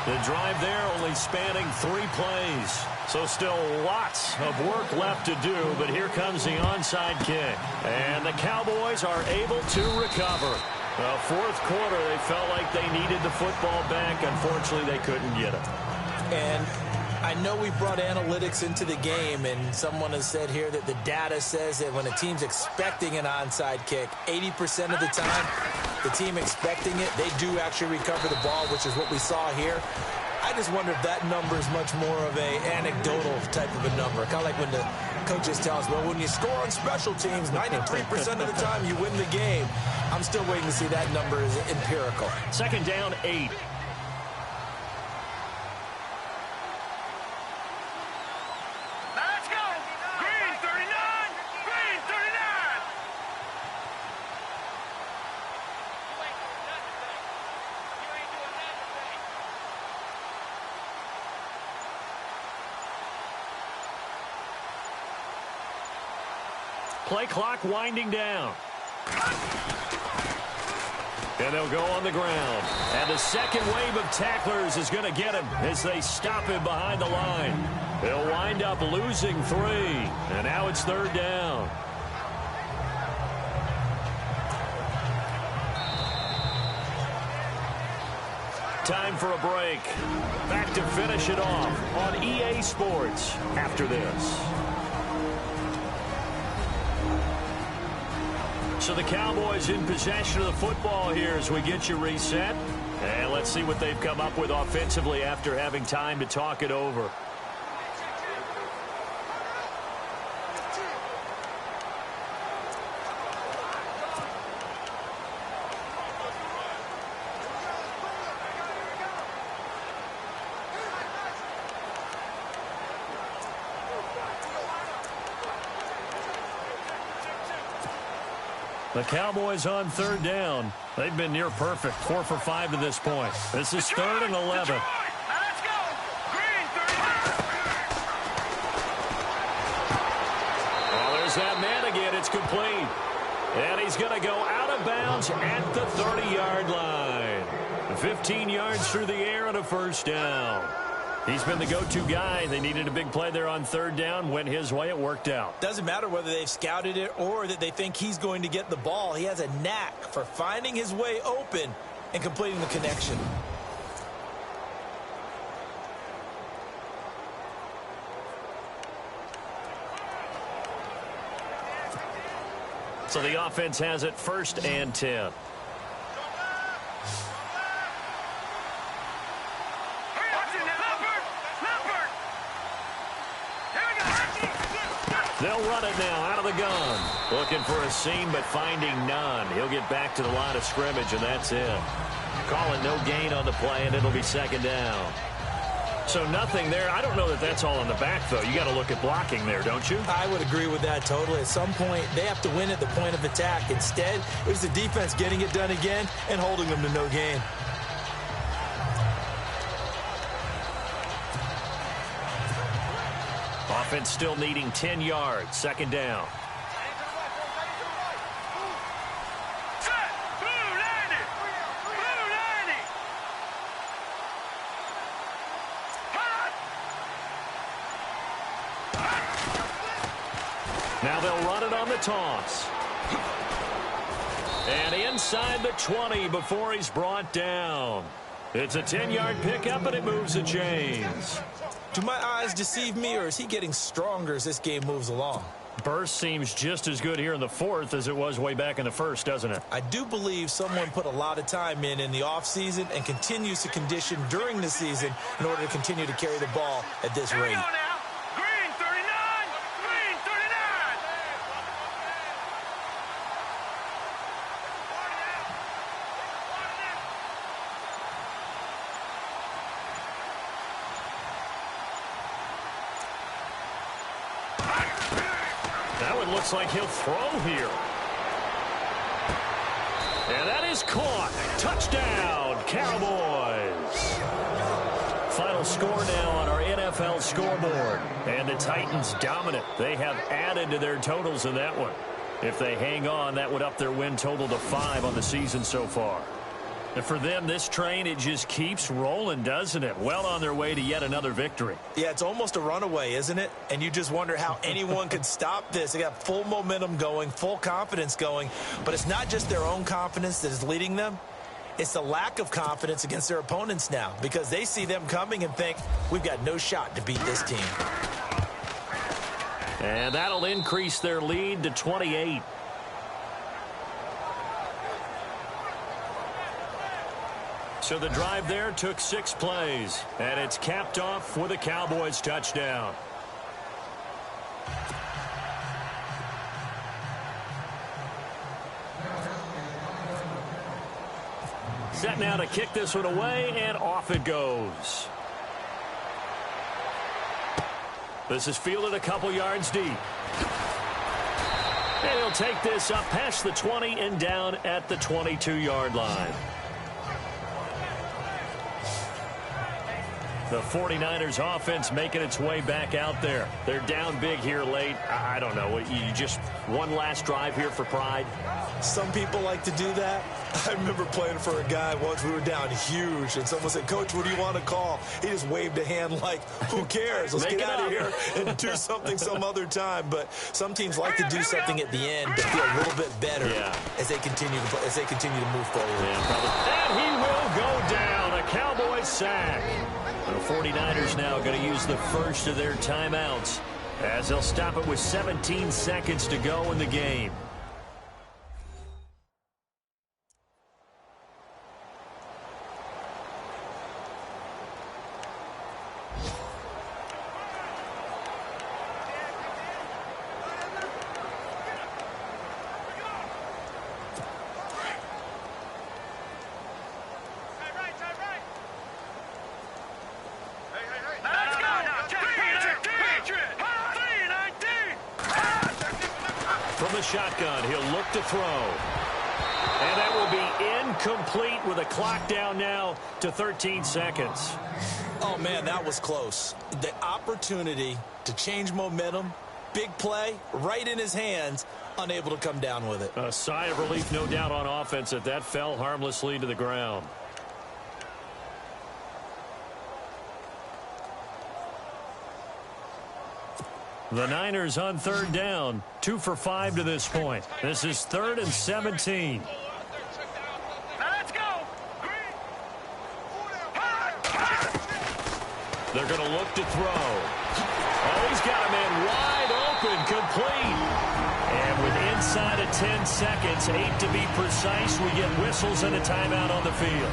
The drive there only spanning 3 plays. So still lots of work left to do, but here comes the onside kick. And the Cowboys are able to recover. The fourth quarter, they felt like they needed the football back. Unfortunately, they couldn't get it. And I know we brought analytics into the game, and someone has said here that the data says that when a team's expecting an onside kick, 80% of the time, the team expecting it, they do actually recover the ball, which is what we saw here. I just wonder if that number is much more of a anecdotal type of a number. Kind of like when the coaches tell us, well, when you score on special teams, 93% of the time you win the game. I'm still waiting to see that number is empirical. Second down, 8. Let's go! Green 39! Green 39! Play clock winding down. And they'll go on the ground. And the second wave of tacklers is going to get him as they stop him behind the line. They'll wind up losing 3. And now it's third down. Time for a break. Back to finish it off on EA Sports after this. So the Cowboys in possession of the football here as we get you reset. And let's see what they've come up with offensively after having time to talk it over. The Cowboys on third down. They've been near perfect, 4 for 5 to this point. This is third and 11. Let's go! Green 39! Well, there's that man again. It's complete. And he's going to go out of bounds at the 30-yard line. 15 yards through the air and a first down. He's been the go-to guy. They needed a big play there on third down. Went his way. It worked out. Doesn't matter whether they've scouted it or that they think he's going to get the ball. He has a knack for finding his way open and completing the connection. So the offense has it 1st and 10. They'll run it now out of the gun. Looking for a seam, but finding none. He'll get back to the line of scrimmage, and that's it. Calling no gain on the play, and it'll be 2nd down. So nothing there. I don't know that that's all in the back, though. You got to look at blocking there, don't you? I would agree with that totally. At some point, they have to win at the point of attack. Instead, it was the defense getting it done again and holding them to no gain. Offense still needing 10 yards. 2nd down. Now they'll run it on the toss. And inside the 20 before he's brought down. It's a 10-yard pickup, and it moves the chains. Do my eyes deceive me, or is he getting stronger as this game moves along? Burst seems just as good here in the 4th as it was way back in the 1st, doesn't it? I do believe someone put a lot of time in the offseason and continues to condition during the season in order to continue to carry the ball at this rate. Looks like he'll throw here. And that is caught. Touchdown, Cowboys. Final score now on our NFL scoreboard. And the Titans dominant. They have added to their totals in that one. If they hang on, that would up their win total to 5 on the season so far. And for them, this train, it just keeps rolling, doesn't it? Well on their way to yet another victory. Yeah, it's almost a runaway, isn't it? And you just wonder how anyone could stop this. They got full momentum going, full confidence going. But it's not just their own confidence that is leading them. It's the lack of confidence against their opponents now, because they see them coming and think, we've got no shot to beat this team. And that'll increase their lead to 28. So the drive there took 6 plays, and it's capped off with a Cowboys touchdown. Set now to kick this one away, and off it goes. This is fielded a couple yards deep. And he'll take this up past the 20 and down at the 22-yard line. The 49ers offense making its way back out there. They're down big here late. I don't know. You just one last drive here for pride? Some people like to do that. I remember playing for a guy once. We were down huge, and someone said, Coach, what do you want to call? He just waved a hand like, who cares? Let's get out of here and do something some other time. But some teams like to do something at the end to feel a little bit better as they continue to move forward. And he will go down. A Cowboys sack. The 49ers now going to use the first of their timeouts as they'll stop it with 17 seconds to go in the game. From the shotgun, he'll look to throw. And that will be incomplete with a clock down now to 13 seconds. Oh, man, that was close. The opportunity to change momentum, big play, right in his hands, unable to come down with it. A sigh of relief, no doubt, on offense that fell harmlessly to the ground. The Niners on third down, 2 for 5 to this point. This is 3rd and 17. Now let's go. They're going to look to throw. Oh, he's got a man wide open, complete. And with inside of 10 seconds, 8 to be precise, we get whistles and a timeout on the field.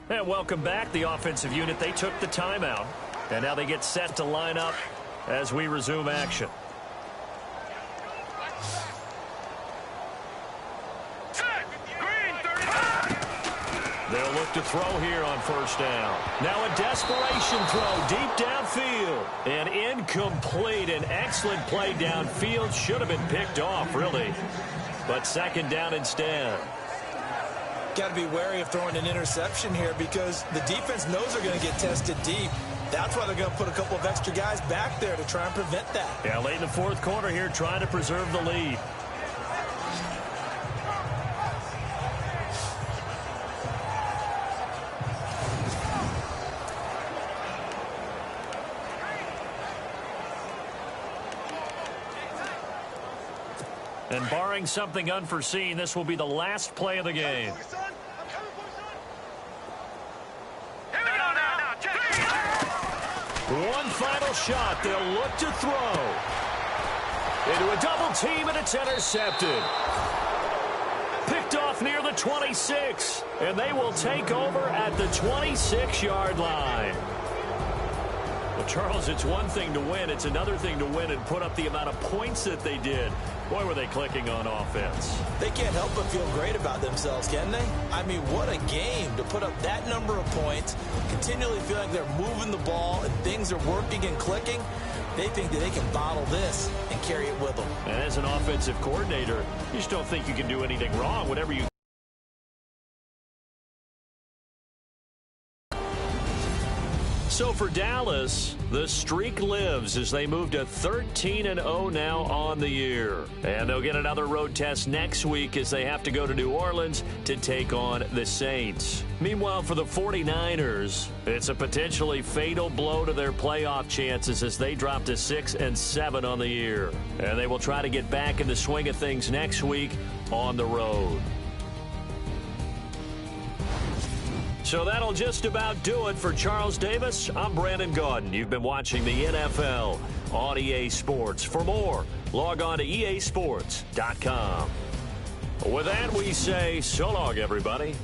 And welcome back. The offensive unit, they took the timeout. And now they get set to line up as we resume action. They'll look to throw here on first down. Now a desperation throw deep downfield. And incomplete. An excellent play downfield. Should have been picked off, really. But second down instead. Got to be wary of throwing an interception here because the defense knows they're going to get tested deep. That's why they're going to put a couple of extra guys back there to try and prevent that. Yeah, late in the fourth quarter here, trying to preserve the lead. And barring something unforeseen, this will be the last play of the game. One final shot. They'll look to throw. Into a double team, and it's intercepted. Picked off near the 26. And they will take over at the 26-yard line. Well, Charles, it's one thing to win. It's another thing to win and put up the amount of points that they did. Boy, were they clicking on offense. They can't help but feel great about themselves, can they? I mean, what a game to put up that number of points, continually feel like they're moving the ball and things are working and clicking. They think that they can bottle this and carry it with them. And as an offensive coordinator, you just don't think you can do anything wrong. Whatever you So for Dallas, the streak lives as they move to 13-0 now on the year. And they'll get another road test next week as they have to go to New Orleans to take on the Saints. Meanwhile, for the 49ers, it's a potentially fatal blow to their playoff chances as they drop to 6-7 on the year. And they will try to get back in the swing of things next week on the road. So that'll just about do it for Charles Davis. I'm Brandon Gaudin. You've been watching the NFL on EA Sports. For more, log on to easports.com. With that, we say so long, everybody.